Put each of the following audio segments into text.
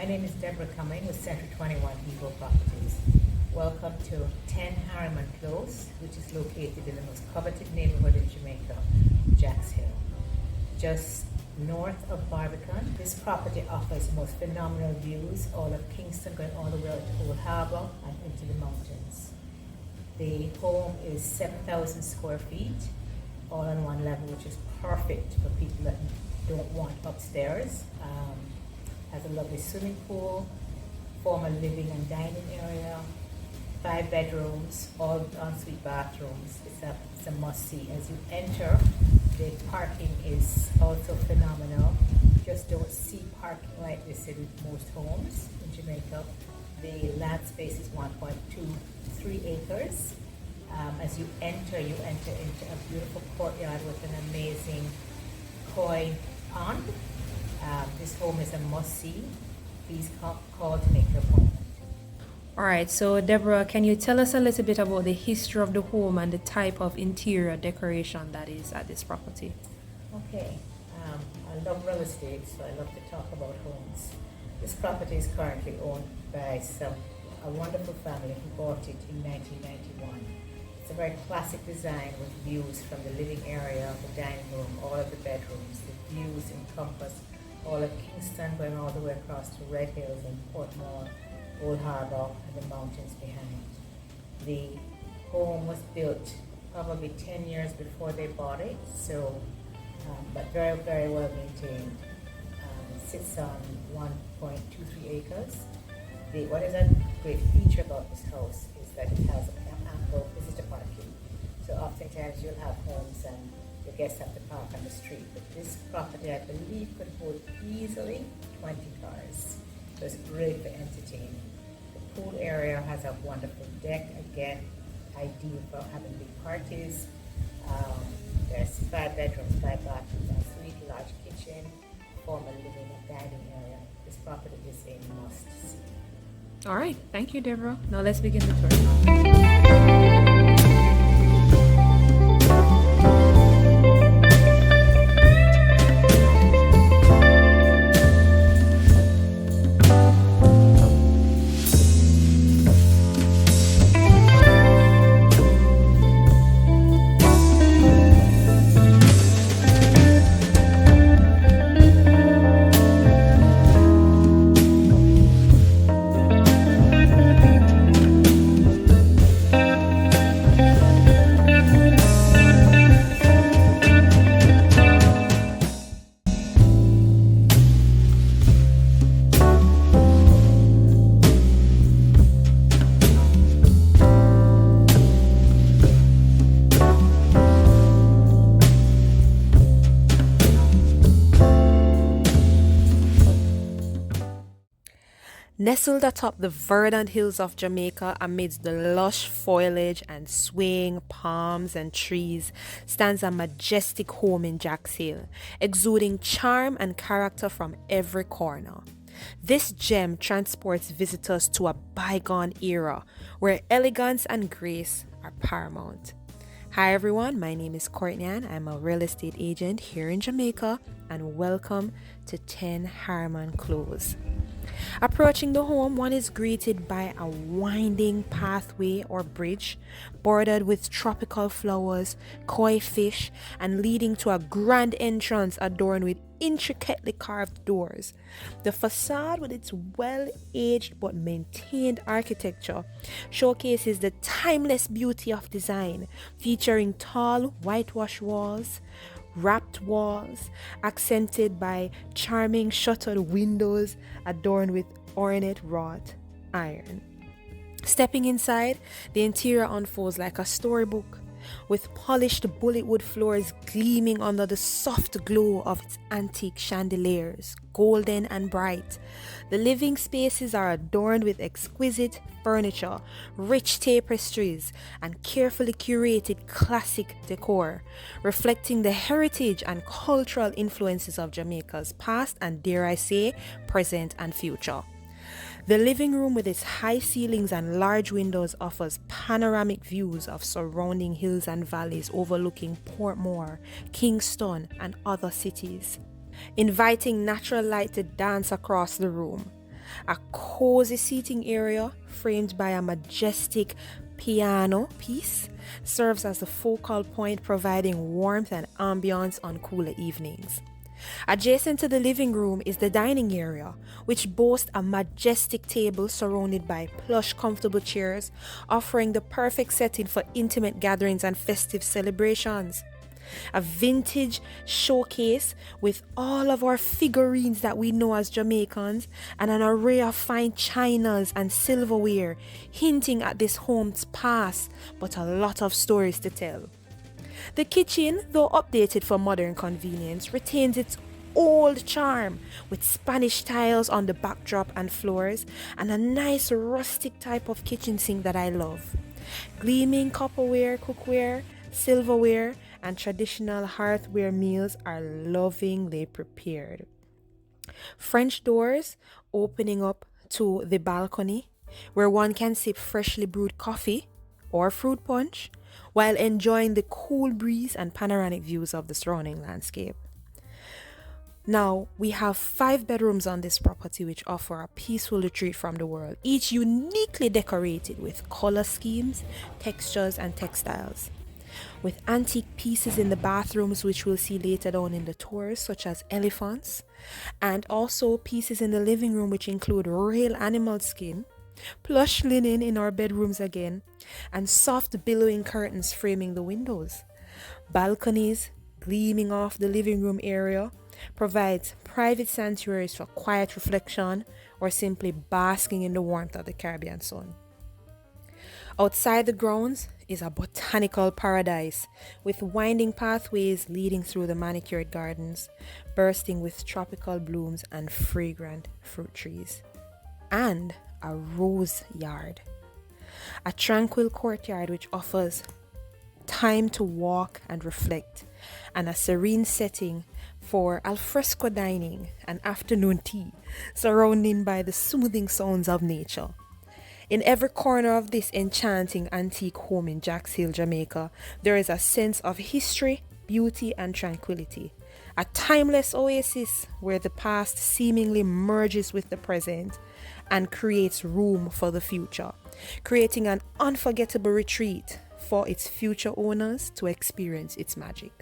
My name is Deborah Cumming with Center 21 Eagle Properties. Welcome to 10 Harriman Close, which is located in the most coveted neighborhood in Jamaica, Jacks Hill. Just north of Barbican, this property offers the most phenomenal views, all of Kingston going all the way out to Old Harbour and into the mountains. The home is 7,000 square feet, all on one level, which is perfect for people that don't want upstairs. Has a lovely swimming pool, formal living and dining area, 5 bedrooms, all ensuite bathrooms. It's a must-see. As you enter, the parking is also phenomenal. You just don't see parking like this in most homes in Jamaica. The land space is 1.23 acres. As you enter into a beautiful courtyard with an amazing koi pond. This home is a must-see. Please call to make your appointment. All right, so Deborah, can you tell us a little bit about the history of the home and the type of interior decoration that is at this property? Okay, I love real estate, so I love to talk about homes. This property is currently owned by a wonderful family who bought it in 1991. It's a very classic design with views from the living area, the dining room, all of the bedrooms. The views encompass all of Kingston going all the way across to Red Hills and Portmore, Old Harbour, and the mountains behind. The home was built probably 10 years before they bought it, so but very, very well maintained. It sits on 1.23 acres. What is a great feature about this house is that it has ample visitor parking. So oftentimes you'll have homes and the guests have to park on the street, but this property, I believe, could hold easily 20 cars. So it's great for entertaining. The pool area has a wonderful deck, again, ideal for having big parties. There's 5 bedrooms, 5 bathrooms, and suite, large kitchen, formal living and dining area. This property is a must-see. All right, thank you, Deborah. Now let's begin the tour. Nestled atop the verdant hills of Jamaica amidst the lush foliage and swaying palms and trees stands a majestic home in Jacks Hill, exuding charm and character from every corner. This gem transports visitors to a bygone era where elegance and grace are paramount. Hi everyone, my name is Courtney-Ann. I'm a real estate agent here in Jamaica, and welcome to 10 Harriman Close. Approaching the home, one is greeted by a winding pathway or bridge bordered with tropical flowers, koi fish, and leading to a grand entrance adorned with intricately carved doors. The facade, with its well-aged but maintained architecture, showcases the timeless beauty of design, featuring tall whitewashed walls, wrapped walls, accented by charming shuttered windows adorned with ornate wrought iron. Stepping inside, the interior unfolds like a storybook, with polished bulletwood floors gleaming under the soft glow of its antique chandeliers, golden and bright. The living spaces are adorned with exquisite furniture, rich tapestries, and carefully curated classic decor, reflecting the heritage and cultural influences of Jamaica's past and, dare I say, present and future. The living room, with its high ceilings and large windows, offers panoramic views of surrounding hills and valleys overlooking Portmore, Kingston, and other cities, inviting natural light to dance across the room. A cozy seating area framed by a majestic piano piece serves as the focal point, providing warmth and ambiance on cooler evenings. Adjacent to the living room is the dining area, which boasts a majestic table surrounded by plush, comfortable chairs, offering the perfect setting for intimate gatherings and festive celebrations. A vintage showcase with all of our figurines that we know as Jamaicans, and an array of fine chinas and silverware, hinting at this home's past, but a lot of stories to tell. The kitchen, though updated for modern convenience, retains its old charm, with Spanish tiles on the backdrop and floors, and a nice rustic type of kitchen sink that I love. Gleaming copperware, cookware, silverware, and traditional hearthware meals are lovingly prepared. French doors opening up to the balcony, where one can sip freshly brewed coffee or fruit punch while enjoying the cool breeze and panoramic views of the surrounding landscape. Now, we have 5 bedrooms on this property, which offer a peaceful retreat from the world, each uniquely decorated with color schemes, textures, and textiles. With antique pieces in the bathrooms, which we'll see later on in the tours, such as elephants, and also pieces in the living room, which include real animal skin, plush linen in our bedrooms again, and soft billowing curtains framing the windows. Balconies gleaming off the living room area provides private sanctuaries for quiet reflection or simply basking in the warmth of the Caribbean sun. Outside the grounds is a botanical paradise with winding pathways leading through the manicured gardens, bursting with tropical blooms and fragrant fruit trees, and a rose yard, a tranquil courtyard which offers time to walk and reflect, and a serene setting for alfresco dining and afternoon tea, surrounded by the soothing sounds of nature. In every corner of this enchanting antique home in Jax Hill, Jamaica, there is a sense of history, beauty, and tranquility. A timeless oasis where the past seemingly merges with the present and creates room for the future, creating an unforgettable retreat for its future owners to experience its magic.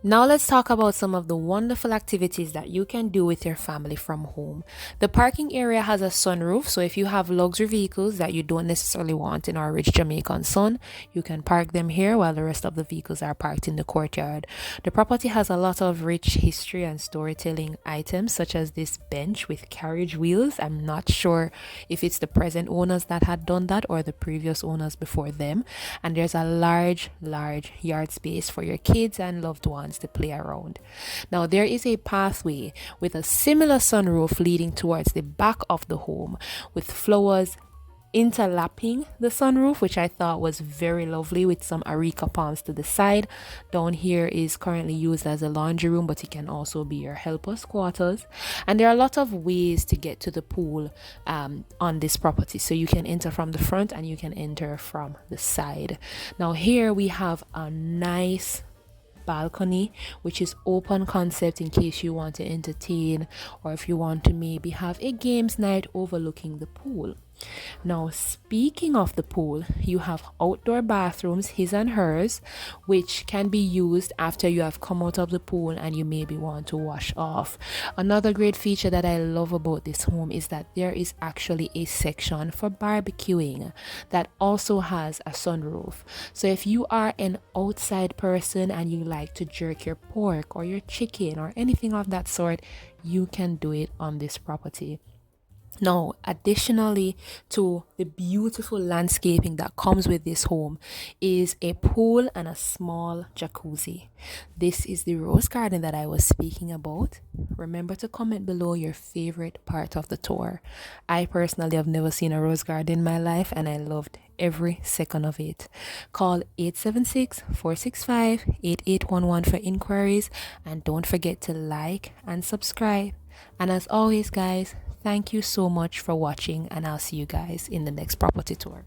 Now let's talk about some of the wonderful activities that you can do with your family from home. The parking area has a sunroof, so if you have luxury vehicles that you don't necessarily want in our rich Jamaican sun, you can park them here while the rest of the vehicles are parked in the courtyard. The property has a lot of rich history and storytelling items, such as this bench with carriage wheels. I'm not sure if it's the present owners that had done that or the previous owners before them. And there's a large yard space for your kids and loved ones to play around. Now there is a pathway with a similar sunroof leading towards the back of the home with flowers interlapping the sunroof, which I thought was very lovely, with some areca palms to the side. Down here is currently used as a laundry room, but it can also be your helper's quarters. And there are a lot of ways to get to the pool on this property. So you can enter from the front and you can enter from the side. Now here we have a nice balcony, which is open concept in case you want to entertain, or if you want to maybe have a games night overlooking the pool. Now, speaking of the pool, you have outdoor bathrooms, his and hers, which can be used after you have come out of the pool and you maybe want to wash off. Another great feature that I love about this home is that there is actually a section for barbecuing that also has a sunroof. So if you are an outside person and you like to jerk your pork or your chicken or anything of that sort, you can do it on this property. Now, additionally to the beautiful landscaping that comes with this home is a pool and a small jacuzzi. This is the rose garden that I was speaking about. Remember to comment below your favorite part of the tour. I personally have never seen a rose garden in my life and I loved every second of it. Call 876-465-8811 for inquiries, and don't forget to like and subscribe. And as always, guys, thank you so much for watching, and I'll see you guys in the next property tour.